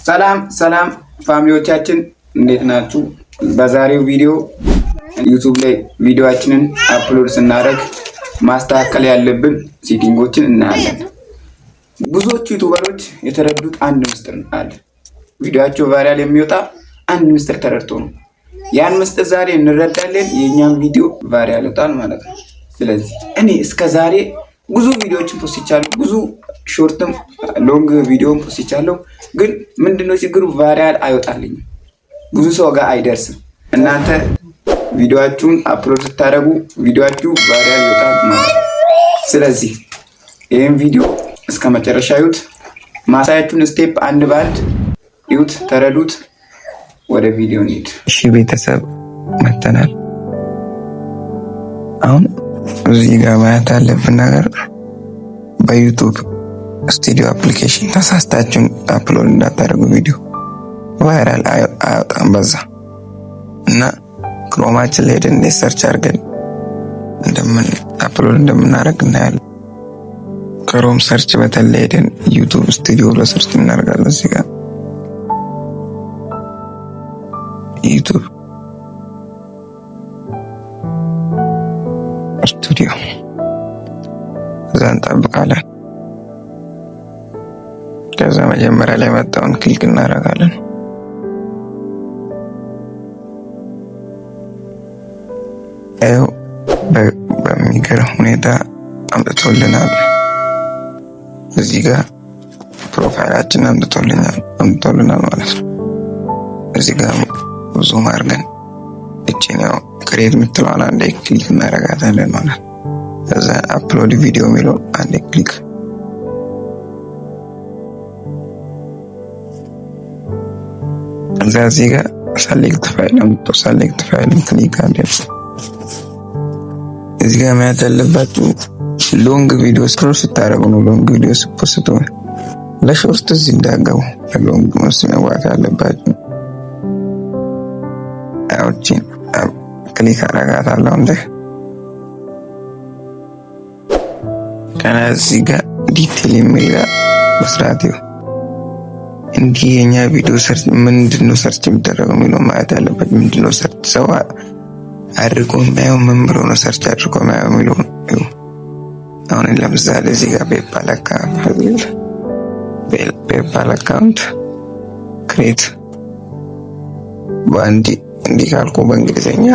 ሰላም ሰላም ፋሚሊዎቻችን እንዴት ናችሁ? በዛሬው ቪዲዮ ዩቲዩብ ላይ ቪዲዮአችንን አፕሎድ ስናደርግ ማስተካከል ያለብን ሴቲንጎችን እናያለን። ብዙዎቹ ዩቲዩበሮች የተረዱት አንድ ምስጢር አለ። ቪዲዮአቸው ቫይራል የሚወጣ አንድ ምስጢር ተረድቶ ነው። ያን ምስጢር ዛሬ እንረዳለን። የኛም ቪዲዮ ቫይራል ይወጣል ማለት ነው። ስለዚህ እኔ እስከ ዛሬ ብዙ ቪዲዮዎችን ፖስቻለሁ፣ ብዙ ሾርትም ሎንግ ቪዲዮም ፖስቻለሁ። ግን ምንድነው ችግሩ? ቫይራል አይወጣልኝም፣ ብዙ ሰው ጋር አይደርስም። እናንተ ቪዲዮአችሁን አፕሎድ ስታደርጉ ቪዲዮአችሁ ቫይራል ይወጣል ማለት ነው። ስለዚህ ይህን ቪዲዮ እስከ መጨረሻ እዩት። ማሳያችሁን ስቴፕ አንድ ባንድ እዩት፣ ተረዱት። ወደ ቪዲዮ እንሂድ። እሺ ቤተሰብ መተናል። አሁን እዚህ ጋር ማየት ያለብን ነገር በዩቲዩብ ስቱዲዮ አፕሊኬሽን ተሳስታችሁን አፕሎድ እንዳታደርጉ ቪዲዮ ቫይራል አይወጣም በዛ እና ክሮማችን ላይ ሄደን ሰርች አድርገን አፕሎድ እንደምናደርግ እናያለን። ክሮም ሰርች በተለይ ሄደን ዩቲዩብ ስቱዲዮ ብሎ ሰርች እናደርጋለን። እዚህ ጋር ዩቲዩብ ስቱዲዮ እዛ እንጠብቃለን። ከዛ መጀመሪያ ላይ መጣውን ክሊክ እናደርጋለን። ይኸው በሚገርም ሁኔታ አምጥቶልናል። እዚህ ጋር ፕሮፋይላችን አምጥቶልናል ማለት ነው። እዚህ ጋር ዙም አድርገን እቺኛው ክሬት የምትለዋን አንዴ ክሊክ እናደርጋታለን ማለት ነው። ከዛ አፕሎድ ቪዲዮ የሚለው አንዴ ክሊክ እዚህ ጋር ሰሌክት ፋይል ክሊክ አድርገን እዚህ ጋር ማየት ያለባችሁ ሎንግ ቪዲዮ ስክሮል ስታደርጉ ነው። ሎንግ ቪዲዮ ፖስት ነው። ለሾርት እዚህ እንዳገቡ ሎንግ መስመር ያለባችሁ አውጪን ክሊክ አደርጋታለሁ። ከዚህ ጋር ዲቴል የሚል መስራት ይሁን እንዲህ የኛ ቪዲዮ ሰርች ምንድነው ሰርች የሚደረገው የሚለው ማየት ያለበት ምንድነው ሰርች ሰው አድርጎ የሚያየው ምን ብሎ ነው ሰርች አድርጎ የሚያየው የሚለው ነው። አሁን ለምሳሌ እዚህ ጋር ፔፓል አካውንት ክሬት በአንዲ እንዲህ ካልኩ በእንግሊዝኛ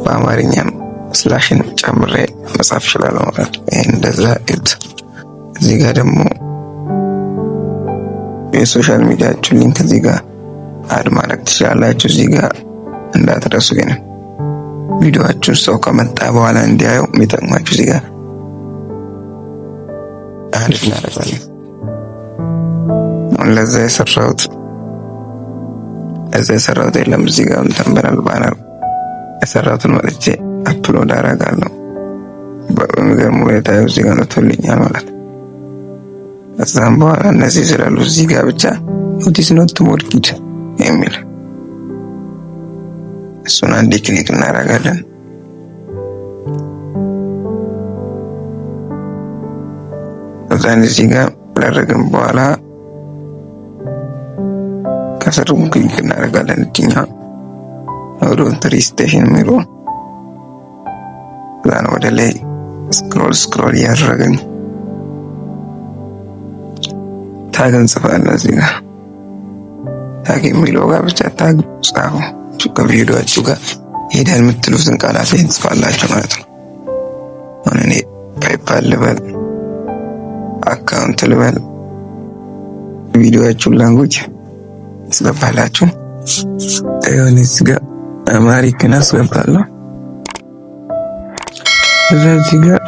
በአማርኛም ስላሽን ጨምሬ መጻፍ እችላለሁ ማለት ነው። ይሄን እንደዛ እት እዚህ ጋር ደግሞ የሶሻል ሚዲያችሁ ሊንክ እዚህ ጋር አድ ማድረግ ትችላላችሁ። እዚህ ጋር እንዳትረሱ። ግን ቪዲዮአችሁ ሰው ከመጣ በኋላ እንዲያየው የሚጠቅማችሁ እዚህ ጋር አድ እናደርጋለን። አሁን ለዛ የሰራሁት የለም። እዚህ ጋር ተንበራል ባነር የሰራሁትን መጥቼ አፕሎድ አደርጋለሁ። በሚገርም ሁኔታ እዚህ ጋር ተልኛል ማለት ነው። ከዛም በኋላ እነዚህ ስላሉ እዚህ ጋር ብቻ ኖቲስ ኖት ሞር ኪድ የሚል እሱን አንዴ ክሊክ እናደርጋለን። ከዛን እዚህ ጋር ላደረግን በኋላ ከስሩ ክሊክ እናደርጋለን። እኛ ወደ ትሪ ስቴሽን የሚለው ዛን ወደ ላይ ስክሮል እያደረግን ታግ እንጽፋለን። እዚህ ጋር ታግ የሚለው ጋር ብቻ ታግ ጻፉ። ከቪዲዮአችሁ ጋር ሄዳል የምትሉትን ቃላት ላይ እንጽፋላችሁ ማለት ነው። አሁን እኔ ፔፓል ልበል፣ አካውንት ልበል፣ ቪዲዮአችሁን ላንጉጅ አስገባላችሁ። እዚህ ጋር አማሪክን አስገባለሁ። እዚህ ጋር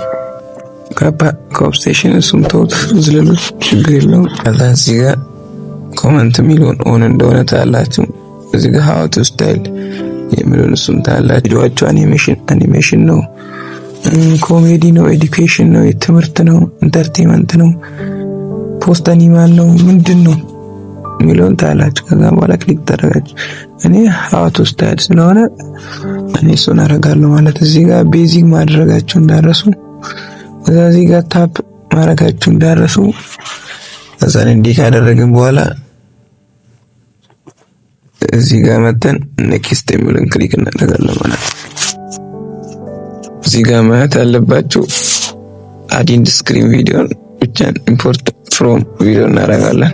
ከኦብሴሽን እሱም ተውት ዝለሉት ችግር የለውም። እዚህ ጋር ኮመንት የሚለውን ኦን እንደሆነ ታያላችሁ። እዚህ ጋር ሃው ቱ ስታይል የሚለውን እሱም ታያላችሁ። ቪዲዮአችሁ አኒሜሽን ነው፣ ኮሜዲ ነው፣ ኤዱኬሽን ነው፣ የትምህርት ነው፣ ኢንተርቴይንመንት ነው፣ ፖስት አኒማል ነው፣ ምንድን ነው የሚለውን ታያላችሁ። ከዛ በኋላ ክሊክ ታደርጋችሁ። እኔ ሃው ቱ ስታይል ስለሆነ እኔ እሱን አደርጋለሁ ማለት። እዚህ ጋር ቤዚክ ማድረጋችሁ እንዳረሱ፣ እዚህ ጋር ታፕ ማድረጋችሁ እንዳረሱ። ከዛ እንዲህ ካደረግን በኋላ እዚህ ጋር መተን ኔክስት የሚለውን ክሊክ እናደርጋለን ማለት ነው። እዚህ ጋር ማየት ያለባችሁ አድ ኢን ስክሪን ቪዲዮን ብቻ ኢምፖርት ፍሮም ቪዲዮ እናደርጋለን።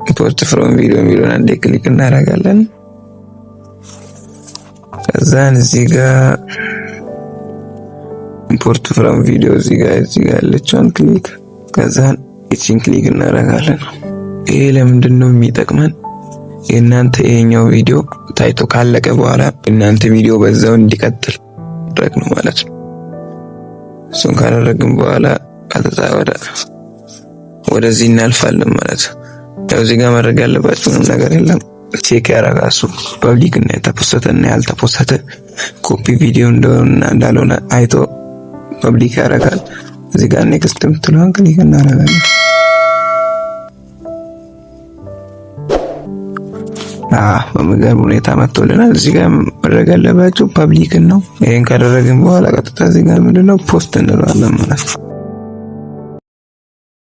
ኢምፖርት ፍሮም ቪዲዮ የሚለውን አንዴ ክሊክ እናደርጋለን። ከዛን እዚህ ጋር ኢምፖርት ፍሮም ቪዲዮ እዚህ ጋር ያለችውን ክሊክ ከዛን እቺን ክሊክ እናደርጋለን። ይሄ ለምንድን ነው የሚጠቅመን? የእናንተ ይሄኛው ቪዲዮ ታይቶ ካለቀ በኋላ እናንተ ቪዲዮ በዛው እንዲቀጥል ማድረግ ነው ማለት ነው። እሱን ካደረግን በኋላ ቀጥታ ወደዚህ እናልፋለን ማለት ነው። ያው እዚህ ጋር ማድረግ ያለባችሁ ምንም ነገር የለም። ቼክ ያረጋሱ ፐብሊክ እና የተፖሰተ እና ያልተፖሰተ ኮፒ ቪዲዮ እንደሆነ እንዳልሆነ አይቶ ፐብሊክ ያረጋል። እዚህ ጋር ኔክስት የምትለውን ክሊክ እናደርጋለን። በሚገርም ሁኔታ መጥቶልናል። እዚህ ጋር ማድረግ ያለባችሁ ፐብሊክ ነው። ይሄን ካደረግን በኋላ ቀጥታ እዚህ ጋር ምንድነው ፖስት እንለዋለን ማለት ነው።